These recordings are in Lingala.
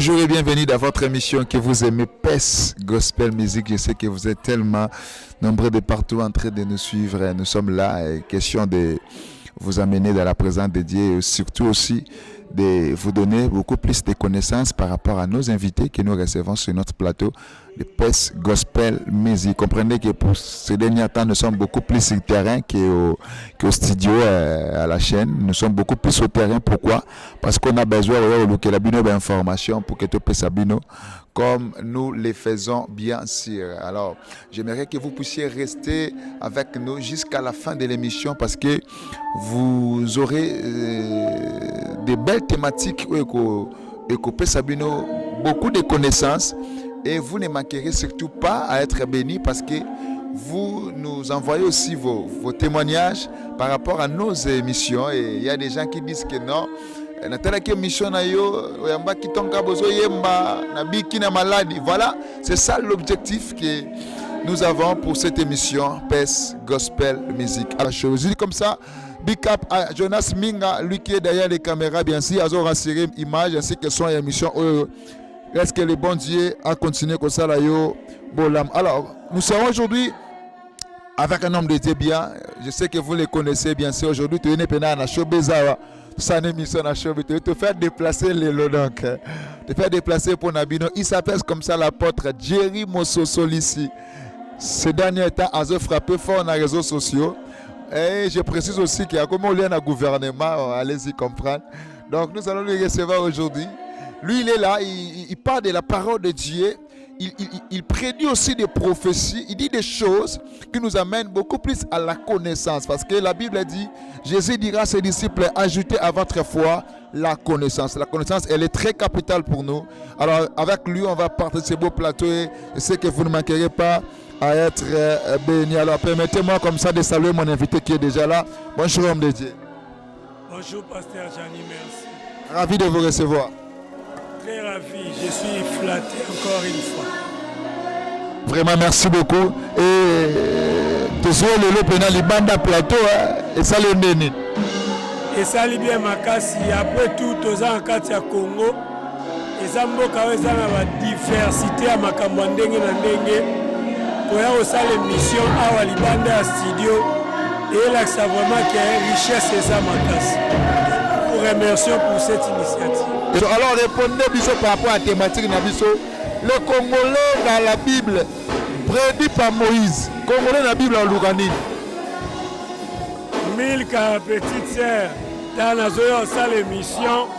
Bonjour et bienvenue dans votre émission que vous aimez, PES Gospel Music. Je sais que vous êtes tellement nombreux de partout en train de nous suivre. Nous sommes là, question de vous amener dans la présence de Dieu et surtout aussi de vous donner beaucoup plus de connaissances par rapport à nos invités que nous recevons sur notre plateau de PES Gospel Music. Comprenez que pour ces derniers temps, nous sommes beaucoup plus sur le terrain qu'au studio à la chaîne. Nous sommes beaucoup plus au terrain. Pourquoi? Parce qu'on a besoin d'informations pour que tu puisses abino comme nous les faisons bien sûr. Alors, j'aimerais que vous puissiez rester avec nous jusqu'à la fin de l'émission parce que vous aurez des belles thématiques et beaucoup de connaissances et vous ne manquerez surtout pas à être bénis parce que vous nous envoyez aussi vos témoignages par rapport à nos émissions et il y a des gens qui disent que non. Voilà, c'est ça l'objectif que nous avons pour cette émission PES Gospel Music. Alors, je vous dis comme ça, big up à Jonas Minga, lui qui est derrière les caméras, bien sûr, à rassurer l'image ainsi que son émission. Est-ce que le bon Dieu a continué comme ça là, yo, bolam. Alors, nous serons aujourd'hui avec un homme de Dieu bien. Je sais que vous le connaissez bien sûr. Aujourd'hui, tu es né à Showbezawa. Sa émission à Showbezawa. Te faire déplacer les donc. Te faire déplacer pour Nabino. Il s'appelle comme ça l'apôtre Jerry Mososolissi. Ces derniers temps, a frappé fort dans les réseaux sociaux. Et je précise aussi qu'il y a comme on lien à gouvernement. Allez-y comprendre. Donc, nous allons le recevoir aujourd'hui. Lui, il est là. Il parle de la parole de Dieu. Il prédit aussi des prophéties, il dit des choses qui nous amènent beaucoup plus à la connaissance. Parce que la Bible dit, Jésus dira à ses disciples, ajoutez à votre foi la connaissance. La connaissance, elle est très capitale pour nous. Alors avec lui, on va partir de ce beau plateau et je sais que vous ne manquerez pas à être bénis. Alors permettez-moi comme ça de saluer mon invité qui est déjà là. Bonjour homme de Dieu. Bonjour pasteur Gianni, merci. Ravi de vous recevoir. Très ravi, je suis flatté encore une fois. Vraiment, merci beaucoup. Et tu sais, le pénal, il bande à plateau, et ça le nene. Et ça, il bien makasi. Après tout, tous en Katia Congo, et ça mboka ouais ça la diversité à makambandenge na ndenge. Pour y avoir ça l'émission à Walibanda à studio et là ça vraiment qu'il y a une richesse et ça makasi. Nous vous remercions pour cette initiative. Alors répondez Bisso par rapport à la thématique Nabiso. Le Congolais dans la Bible, prédit par Moïse. Congolais dans la Bible en Lourani. Milka, petite sœur, dans la zone de l'émission,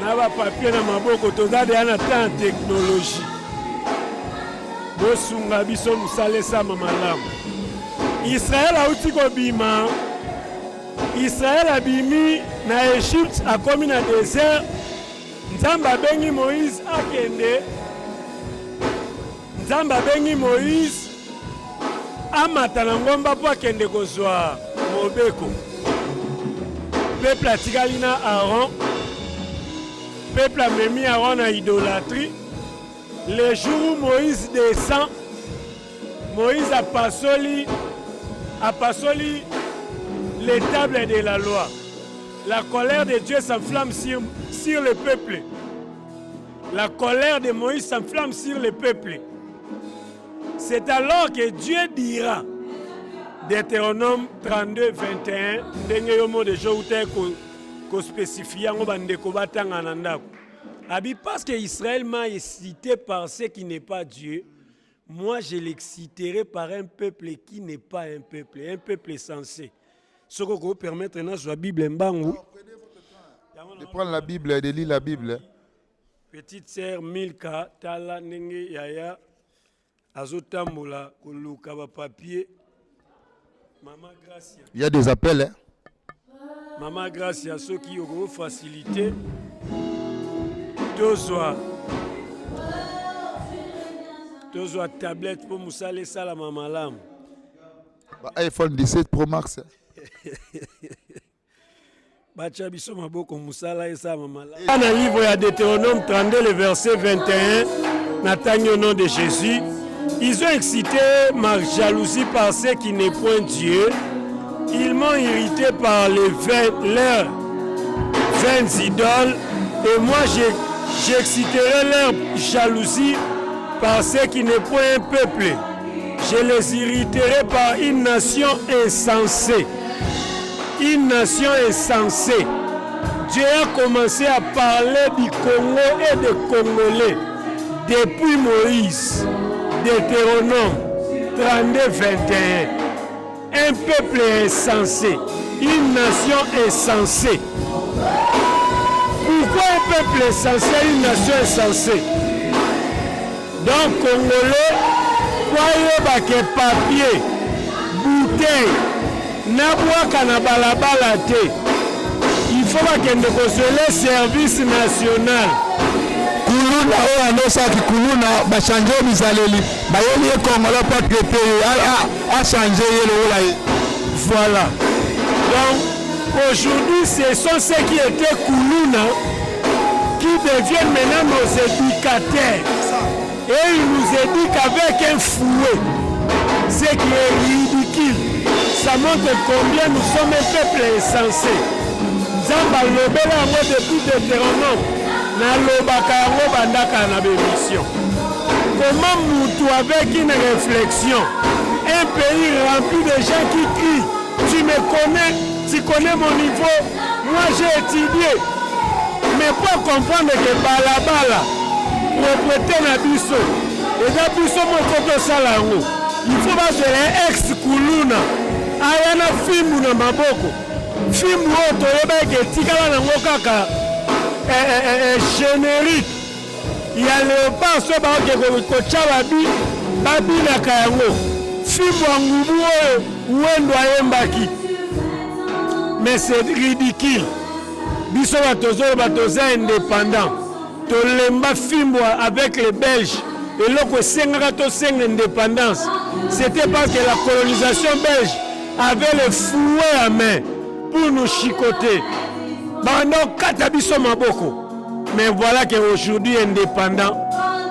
n'a pas papier dans ma bouche, tout ça est en technologie. Bosunga biso musale ça mamalam. Israël a outi ko bima. Israël a bimi na Égypte a commis na désert. Nzamba bengi Moïse akende. Nzamba bengi Moïse amata na ngomba po akende kozwa mobeko. Peuple atikali na Aaron. Peuple a memi Aaron na idolâtrie. Le jour où Moïse descend, Moïse a passoli les tables de la loi. La colère de Dieu s'enflamme sur le peuple. La colère de Moïse s'enflamme sur le peuple. C'est alors que Dieu dira, Deutéronome 32, 21, ndenge yo mo de joute ko spécifier ngo bandeko batanga na ndako. Parce que Israël m'a excité par ce qui n'est pas Dieu, moi je l'exciterai par un peuple qui n'est pas un peuple sensé. Ce que vous permettre dans la Bible Mbangu. Prenez votre temps de prendre la Bible et de lire la Bible. Petite sœur Milka Tala Nenge Yaya Azotambola Koluka ba papier. Maman Gracia. Il y a des appels. Hein? Maman Gracia, ceux qui ont facilité. Tozwa tablette pour musale sala mamalam. iPhone 17 Pro Max. Bacha biso maboko musala esa mamalam. Dans le livre de Deutéronome 32 le verset 21, n'atteignent au nom de Jésus, ils ont excité ma jalousie par ce qui n'est point Dieu. Ils m'ont irrité par leurs vaines idoles et moi J'exciterai leur jalousie par ce qui n'est point un peuple. Je les irriterai par une nation insensée. Une nation insensée. Dieu a commencé à parler du Congo et des Congolais depuis Moïse, Deutéronome 32-21. Un peuple insensé, une nation insensée. Pourquoi un peuple insensé, une nation insensée? Donc, Congolais, croyez que papier, bouteille, n'abouaka na balabala te. Il faut que nous construisions le service national. Kuluna oyo anosaki kuluna bachange bizaleli bayeli Congolais patriote a changé le. Voilà. Donc aujourd'hui ce sont ceux qui étaient kuluna qui deviennent maintenant nos éducateurs. Et ils nous éduquent avec un fouet. Ce qui est ridicule. Ça montre combien nous sommes un peuple insensé. Zamba lobela yango depuis Deutéronome. Nalobaka yango bandaka na bémission. Comment Moutou avec une réflexion, un pays rempli de gens qui crient, tu me connais, tu connais mon niveau, moi j'ai étudié. Mais pour comprendre que balabala, propriété na biso, et da biso mokoto sala yango, il faut passer un ex-kuluna, ayana filmu na maboko. Film oyo toyebaki etikala nango kaka générique ya léopard so baoke kotya babinaka yango film ya ngubu oyo wendo ayembaki. Mais c'est ridicule. Biso batozoyeba toza indépendant tolemba film avec les Belges eloko esengaka tosenga indépendance. C'était parce que la colonisation belge avait le fouet à main pour nous chicoter. Pendant 4 biso maboko. Mais voilà qu'aujourd'hui indépendant,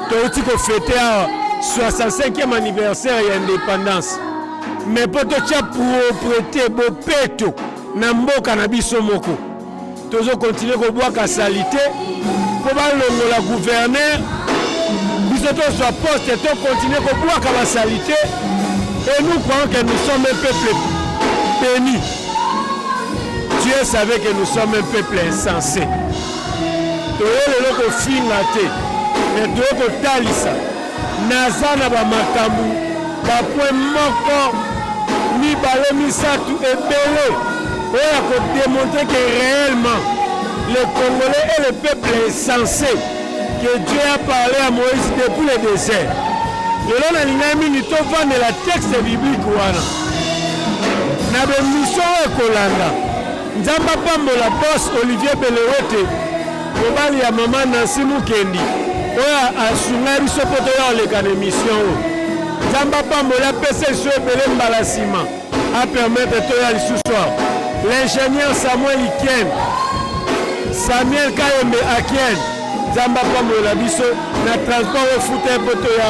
tu as fêté le 65e anniversaire de l'indépendance. Mais pour te propriété, beau péto, namboka na biso moko. Tu as continué à boire la salité. Pour la gouverneur, biso to soit poste, tu continué à boire la salité. Et nous croyons que nous sommes un peuple béni. Dieu savait que nous sommes un peuple insensé. Toyele loko finga te. Mais toyoko talisa. Nazana ba makamu. Ba point moko. Mi bale misatu ebele. Oya ko démontrer que réellement le Congolais est le peuple insensé que Dieu a parlé à Moïse depuis le désert. Le long de l'inami to vendre la texte biblique wana. Na be mission ekolanda. Nzamba pambola boss Olivier Belewete mobali ya mama Nancy Mukendi oya asunga biso poto ya oleka na émission. Nzamba pambola pesa so ebele mbala sima a permettre to ya lisusu. L'ingénieur Samuel Ikien, Samuel Kayembe Akien, Nzamba pambola biso na transport au foot poto ya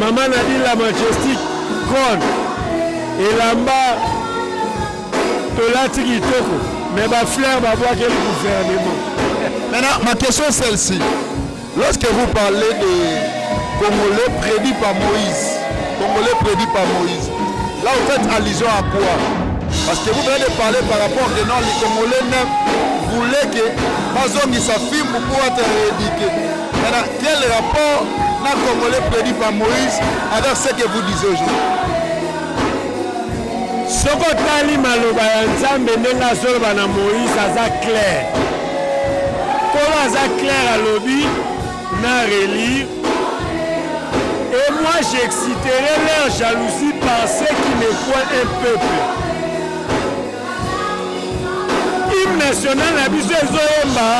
mama Nadila Majestic Con elamba mais ma fleur va voir quel gouvernement. Maintenant, ma question est celle-ci. Lorsque vous parlez de Congolais prédits par Moïse, là vous faites allusion à quoi? Parce que vous venez de parler par rapport que non, les Congolais voulaient que Mazongi s'affirme pour pouvoir être rééduqué. Maintenant, quel rapport n'a Congolais prédit par Moïse avec ce que vous disiez aujourd'hui? Soko tali maloba ya Nzambe ndenge azoloba na Moïse aza clair. Kolo aza clair alobi na relire. Et moi j'exciterai leur jalousie par ce qui n'est point un peuple. Hymne national na biso ezoyemba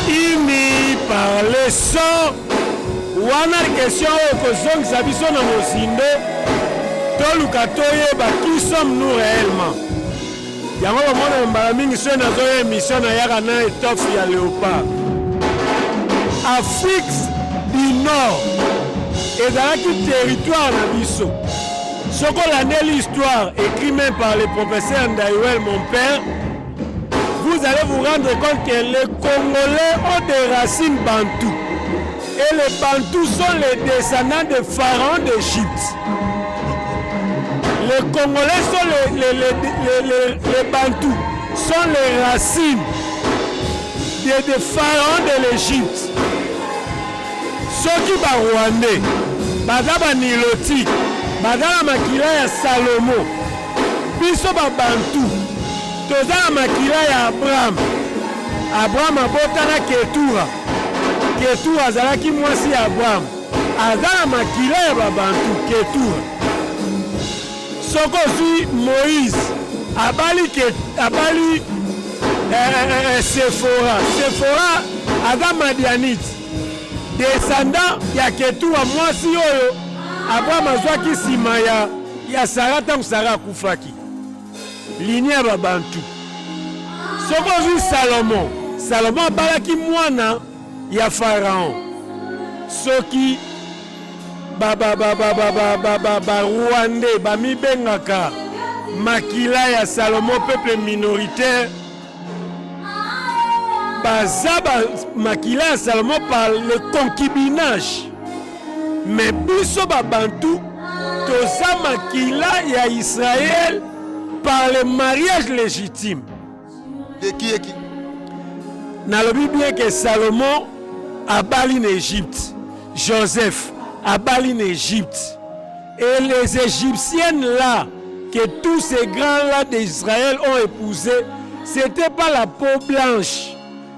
imi par le sang. Wana question oyo kozongisa biso na mosindo. Qui sommes-nous réellement? Il y a un moment où une mission na étoffe ya léopard. Afrique du Nord est dans le territoire na biso. Ce qu'on a l'histoire écrit même par le professeur Ndaïwel, mon père, vous allez vous rendre compte que les Congolais ont des racines bantoues. Et les bantous sont les descendants des pharaons d'Égypte. Les Congolais sont les bantous, sont les racines des pharaons de l'Égypte. Ceux qui sont rwandais, bazaba niloti, bazala makila ya Salomo, biso ba bantu, tozala makila ya Abraham. Abraham abotana Ketura. Ketura azalaki mwasi ya Abraham. Azala makila ya babantu Ketura. Soko zui Moïse abali Sephora. Sephora aza Madianite. Descendant ya Ketura mwasi oyo Abraham azwaki nsima ya Sara ntango Sara akufaki. Linie ya babantu. Soko zui Salomon abalaki mwana ya Pharaon. Soki Rwandais bamibengaka makila ya Salomon, peuple minoritaire, bazaba makila ya Salomon par le concubinage. Mais biso babantu toza makila ya Israël par le mariage légitime. De qui est qui? Nalobi bien que Salomon abali en Égypte, Joseph abali en Égypte, et les Égyptiennes là que tous ces grands là d'Israël ont épousé, c'était pas la peau blanche.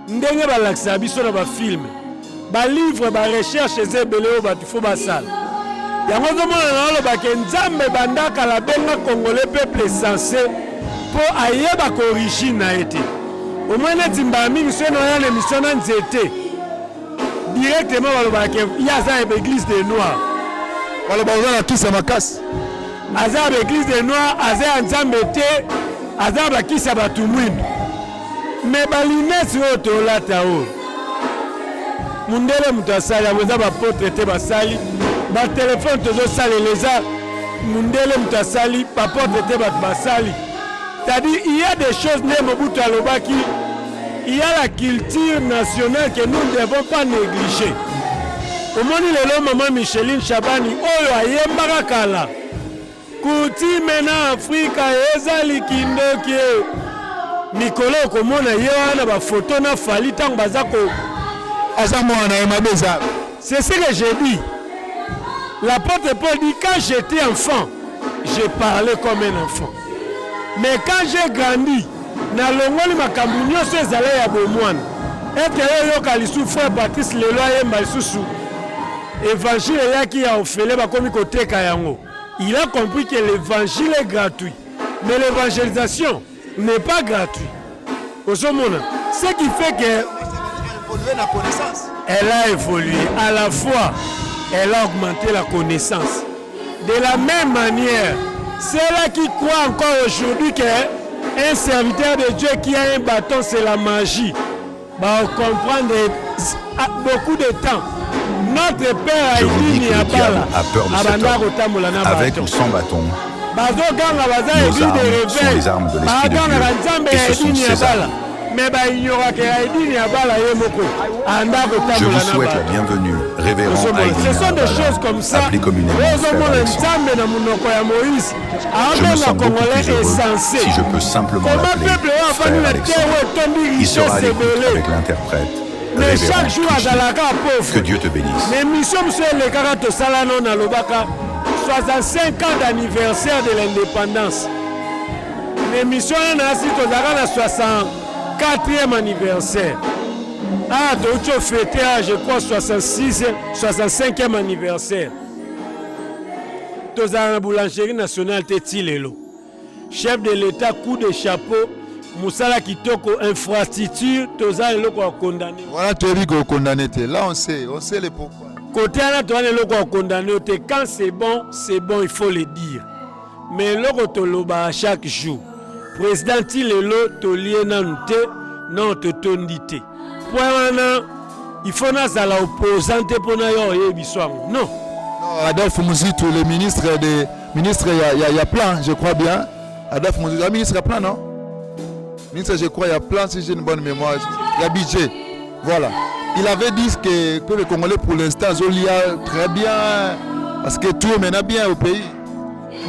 Ndenge balakisa biso na ba film, ba livre, ba recherche ezebele o ba tifo basala. Yango komona na lo ba ke Nzambe bandaka la benga Congolais peuple censé pour ayeba ko origine na été. Au moins neti mbami miso na ya émission na nzete. Directement baloba ke yaza église des noirs. Baloba na tous à ma casse. Aza église des noirs, aza Nzambe te, aza bakisa batu mwindu. Mais balinesi oyo tolata oyo mundele mutu asali akoza bapotre te basali batelefone tozosaleleza mundele mutu asali bapotre te bato basali. C'est-à-dire il y a des choses nde Mobutu alobaki, il y a la culture nationale que nous ne devons pas négliger. Omoni lelo maman Micheline Chabani oyo ayembaka kala kutime na Afrika ezali kindoki Nicolas komona ye wana ba photo na fali tango bazako azamona emabeza. C'est ce que j'ai dit. L'apôtre Paul dit quand j'étais enfant, j'ai parlé comme un enfant. Mais quand j'ai grandi, na longoli makambu nyonso ezala ya bomwana. Est-ce que yo kalisu frère Patrice lelo ayemba lisusu évangile yaki ya ofele bakomi koteka yango. Il a compris que l'évangile est gratuit. Mais l'évangélisation n'est pas gratuit. Ce qui fait qu'elle a évolué. À la fois, elle a augmenté la connaissance. De la même manière, ceux-là qui croient encore aujourd'hui qu'un serviteur de Dieu qui a un bâton, c'est la magie, va comprendre beaucoup de temps. Notre Père Je vous dis que le diable a peur de cet homme, avec ou sans bâton. Nos armes sont les armes de l'Esprit de Dieu, et ce sont ces armes. Je vous souhaite la bienvenue, révérend Ce sont des choses comme ça. appelé communément Frère Alexandre. Je me sens beaucoup plus heureux si je peux simplement l'appeler Frère Alexandre. Il sera à l'écoute avec l'interprète. Mais chaque jour, Que Dieu te bénisse. 65 ans d'anniversaire de l'indépendance. L'émission est à 64e anniversaire. Ah, tu as fêté, je crois, 65e anniversaire. Tu as la boulangerie nationale Tétilelo. Chef de l'État, coup de chapeau. Moussala Kitoko, infrastructure, tu as le condamné. Voilà, tu as dit qu'on condamné. Là, on sait les pourquoi. Côté à la condamné, quand c'est bon, il faut le dire. Mais le à chaque jour. Président Tilelo, tolié nante, non te tondité. Il faut que la opposante pour nous. Non. Adolphe Mouzitou, le ministre, il y a plein, je crois bien. Adolphe Mouzitou, le ministre a plein, non? Ministre, je crois, il y a plein, si j'ai une bonne mémoire. Il y a budget. Voilà. Il avait dit que les Congolais, pour l'instant, Zolia très bien. Parce que tout est maintenant bien au pays.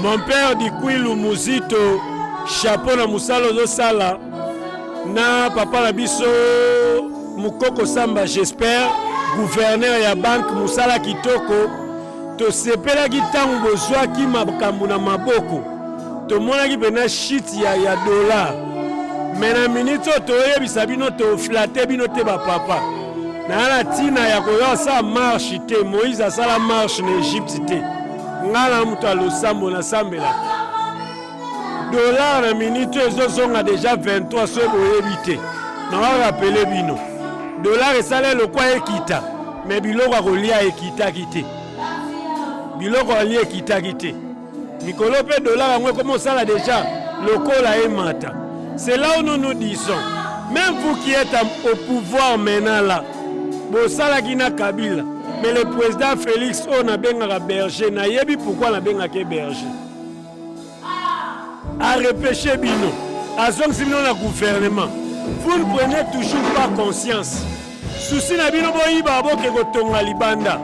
Mon père dit Kouilou Mouzito, chapeau na Moussalo Zosala, na papa na biso Moukoko Samba, j'espère, gouverneur ya banque Moussala Kitoko, to sepela ki tangu bozwa ki makambo na maboko, to mona ki pena shit ya dollar. Mais na minute to yebisa bino to flatter bino te ba papa. Na la tina ya koyo sa marche te, Moïse a sala marche na Égypte te. Ngala mutu alosambo na sambela. Dollar na minute ezozonga déjà 23 so boyebite. Na va rappeler bino. Dollar esale lokwa ekita, mais biloko akolia ekita kite. Biloko alia ekita kite. Mikolo pe dollar ngwe comme ça déjà lokola e mata. C'est là où nous nous disons, même vous qui êtes au pouvoir maintenant là, Bossala Gina Kabila, mais le président Félix on a bien berger, na yebi pourquoi on a bien berger. À repêcher Bino, à son si le gouvernement, vous ne prenez toujours pas conscience. Souci na Bino boyiba boke gotonga libanda.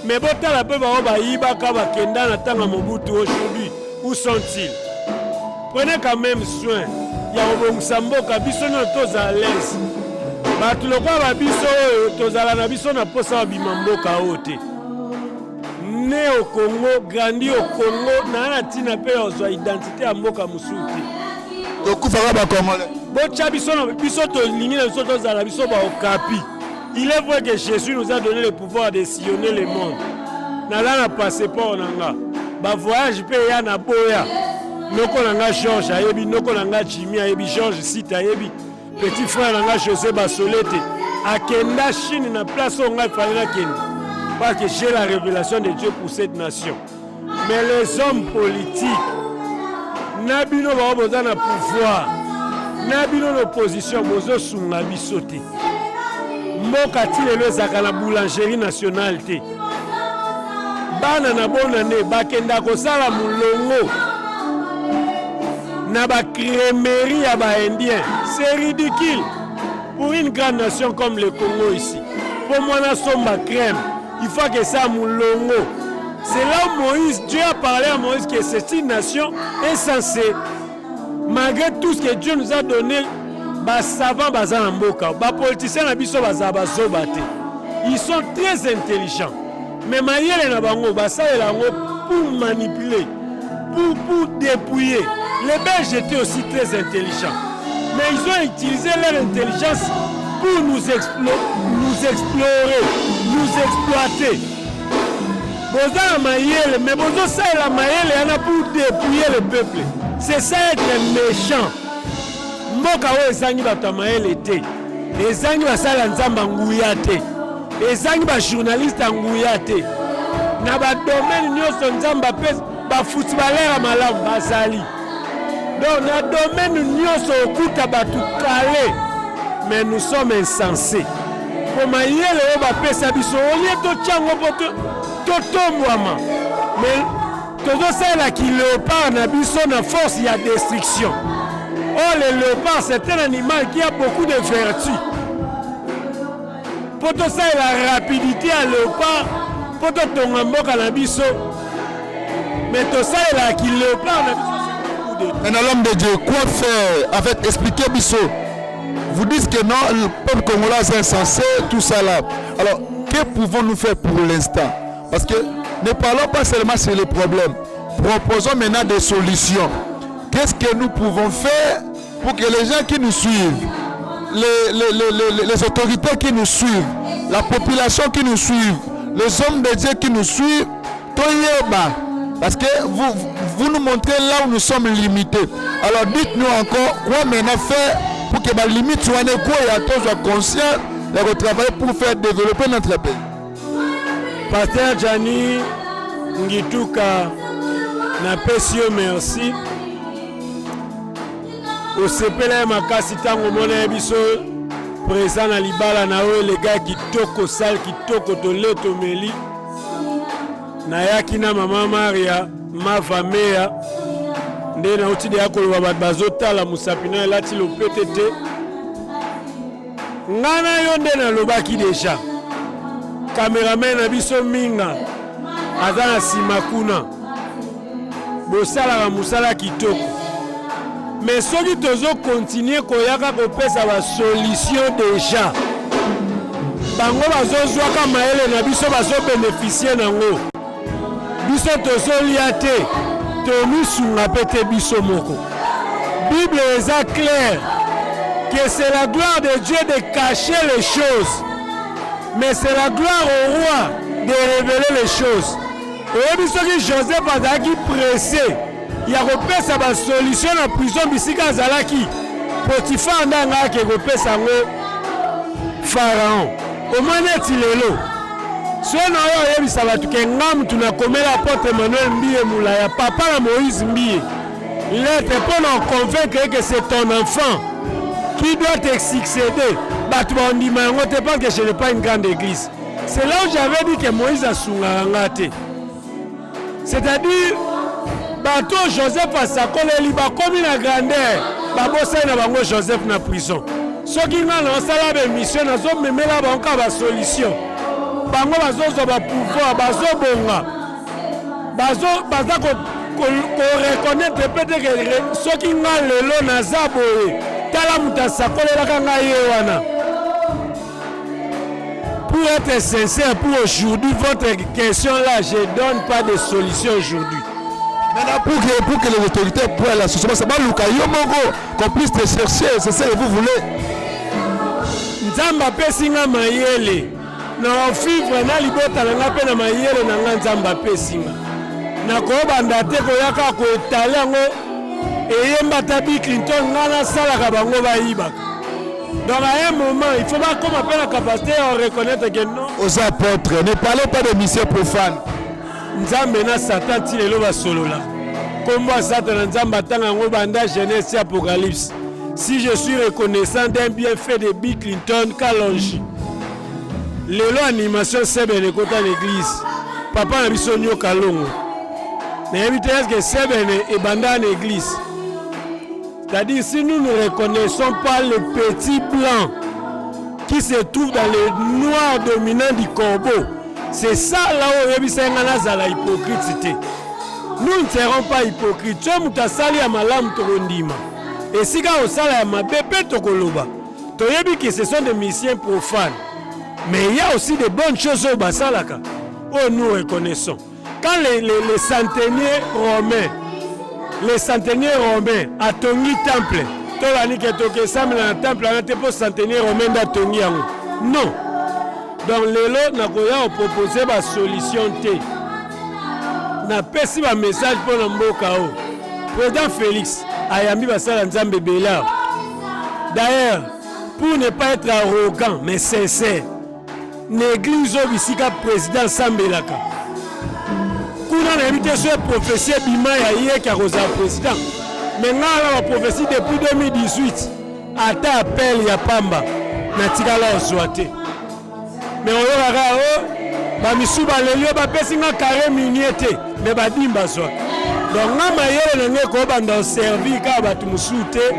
Mais botala pe ba yiba ka ba kenda na tanga Mobutu aujourd'hui, où sont-ils? Prenez quand même soin. Il y a un Msamboka, biso no toz à l'aise. Batu lokwa ba biso tozala na biso na posa bimamboka ote. Né au Congo, grandi au Congo, na tina pe ozwa identité ya mboka musuti. Tokufaka ba Congolais. Bocha biso no biso to lingi na biso tozala biso ba okapi. Il est vrai que Jésus nous a donné le pouvoir de sillonner le monde. Na la na passeport nanga. Ba voyage pe ya na boya. Noko nanga Georges ayebi, noko nanga Jimmy ayebi, Georges Sita ayebi, petit frère nanga José Basolete, akenda Chine na place où on a fallu la kende. Parce que j'ai la révélation de Dieu pour cette nation. Mais les hommes politiques, nabino ba boza na pouvoir, nabino l'opposition bozo sunga bisote. Mboka tilelo ezaka na boulangerie nationale te. Bana na bonane bakenda kosala mulongo. Na ba crémerie à ba indien, c'est ridicule pour une grande nation comme le Congo ici. Pour moi, na somba crème, il faut que ça moulongo. C'est là où Moïse, Dieu a parlé à Moïse que c'est une nation insensée. Malgré tout ce que Dieu nous a donné, ba savant bazan mboka, ba politiciens na biso bazaba zobate. Ils sont très intelligents. Mais mayele na bango ba ça pour manipuler, pour dépouiller. Les Belges étaient aussi très intelligents. Mais ils ont utilisé leur intelligence pour nous explorer, nous exploiter. Boza la maïele, mais boza ça et la maïele, il y en a pour dépouiller le peuple. C'est ça être méchant. Mboka o ezangi bato maïele était. Ezangi basala nzamba nguya te. Ezangi ba journaliste nguya te. Na ba domaine nyoso nzamba pesa ba footballeur malamu bazali. Donc, dans le domaine, nous sommes calés, mais nous sommes insensés. Pour mailler le haut, mais tout ça là qui léopard n'a pas force, il y a destruction. Oh, le léopard, c'est un animal qui a beaucoup de vertus. Pour tout ça, la rapidité à léopard, pour tout ton ambo canabiso, mais tout ça là qui léopard n'a pas. Maintenant, l'homme de Dieu, quoi faire? En fait, expliquez Bissot. Vous dites que non, le peuple congolais est insensé, tout ça là. Alors, que pouvons-nous faire pour l'instant? Parce que ne parlons pas seulement sur les problèmes. Proposons maintenant des solutions. Qu'est-ce que nous pouvons faire pour que les gens qui nous suivent, les autorités qui nous suivent, la population qui nous suivent, les hommes de Dieu qui nous suivent, parce que vous nous montrez là où nous sommes limités. Alors dites-nous encore quoi maintenant faire pour que les limites soient conscients de travailler pour faire développer notre pays. Pasteur Gianni Ngituka, na pesio merci. Au CPLA makasi tango mona biso présent na libala na o les gars qui toko sal qui toko to leto meli. Na yaki na mama Maria, ma famille, nde na uti de akoloba bato bazotala musapina elati lopete te ngana yo nde nalobaki deja cameraman na biso minga aza na nsima kuna bosalaka mosala kitoko mais soki tozokontinue koyaka kopesa basolution deja bango bazozwaka mayele na biso bazobeneficie nango biso tozolia te tomisunga mpe te biso moko. Bible est claire que c'est la gloire de Dieu de cacher les choses, mais c'est la gloire au roi de révéler les choses. Et soki Joseph azalaki pressé ya kopesa basolution na prison bisika azalaki Potifar ndanga ake kopesa ngo Pharaon. Omwana eti lelo soki na oyo oyebisa bato ke nga mutu nakomela apôtre Emmanuel Mbiye mula ya papa na Moïse Mbiye lettre pour nous convaincre que c'est ton enfant qui doit te succéder. Bato bandima yango te parce que je n'ai pas une grande église. C'est là où j'avais dit que Moïse a sunganga te. C'est-à-dire bato Joseph asakoleli bakomi na grandeur babosai na bango Joseph na prison. Soki nga na osala ba mission nazomemela bango ba solution. Bango bazozwa ba pouvoir bazobonga baza ko reconnaître peut-être que soki nga lelo naza boye tala mutu asakolelaka ngai ye wana. Pour être sincère, pour aujourd'hui, votre question là, je ne donne pas de solution aujourd'hui. Maintenant, pour que les autorités prennent la solution, c'est pas Luka Yomogo qu'on puisse te chercher, c'est ça que vous voulez. Nzamba pesinga mayele na ofivre na libota na pe na mayele na nga nzamba pesinga na ko banda te ko yaka ko etale ngo eyemba ta Bill Clinton ngana sala ka bango ba yibaka. Donc à un moment, il faut pas qu'on appelle la capacité à reconnaître que non. Aux apôtres, ne parlez pas de mission profane. Nzambe na Satan ti lelo ba solo là. Comme Satan nzamba tanga ngo banda Genèse Apocalypse. Si je suis reconnaissant d'un bienfait de Bill Clinton, Kalonji. Lelo animation sebe le côté l'église. Papa na biso nyo kalongo. Mais évitez que sebe et banda en église. C'est-à-dire, si nous ne reconnaissons pas le petit blanc qui se trouve dans le noir dominant du corbeau, c'est ça là où il y a la hypocrite. Nous ne serons pas hypocrites. Et si on sala ma bébé tokoloba, que ce sont des missions profanes. Mais il y a aussi de bonnes choses au basalaka. Oh, nous reconnaissons. Quand les centeniers romains, les centeniers romains à Tongi temple, tolani ke toke sam na temple na te pour centenier romain da Tongi yango. Non. Donc lelo na koya proposer ba solution te. Na pesi ba message pour na mboka o. Président Félix ayambi basala nzambe bela. D'ailleurs, pour ne pas être arrogant mais sincère, l'église obisika président Sambelaka. Kuna na évité ce prophétie bima ya yeka koza président. Maintenant la prophétie depuis 2018 ata appel ya pamba na tikala oswate. Mais on yora ba misuba lelio ba pesinga carré miniete mais ba dimba so. Donc ngama yele nenge ko banda servir ka ba tumusute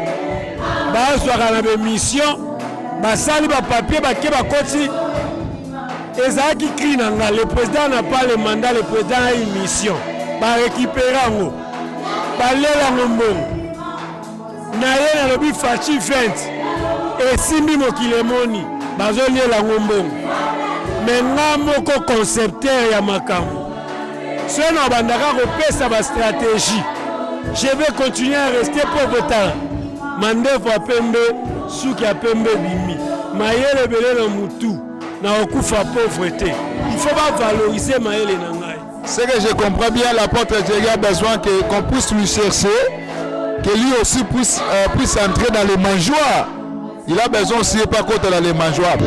ba zwaka na be mission ba sali ba papier ba ke ba koti. Ezaki Krinanga, le président n'a pas le mandat, le président a une mission. Ba récupérer ngo. Ba lela ngombo. Na ye na lobi fachi 20. Et simbi mokilemoni, ba zo lela ngombo. Mais ngamoko concepteur ya makambo. Ce na bandaka ko pesa ba stratégie. Je vais continuer à rester pauvre ta. Mandefu apembe, suki apembe bimi. Mayele belelo mutu. Il faut pas valoriser Maël et Nangaï. C'est que je comprends bien, l'apôtre Jésus a besoin qu'on puisse lui chercher, que lui aussi puisse entrer dans les mangeoires. Il a besoin aussi de pas contre dans les mangeoires.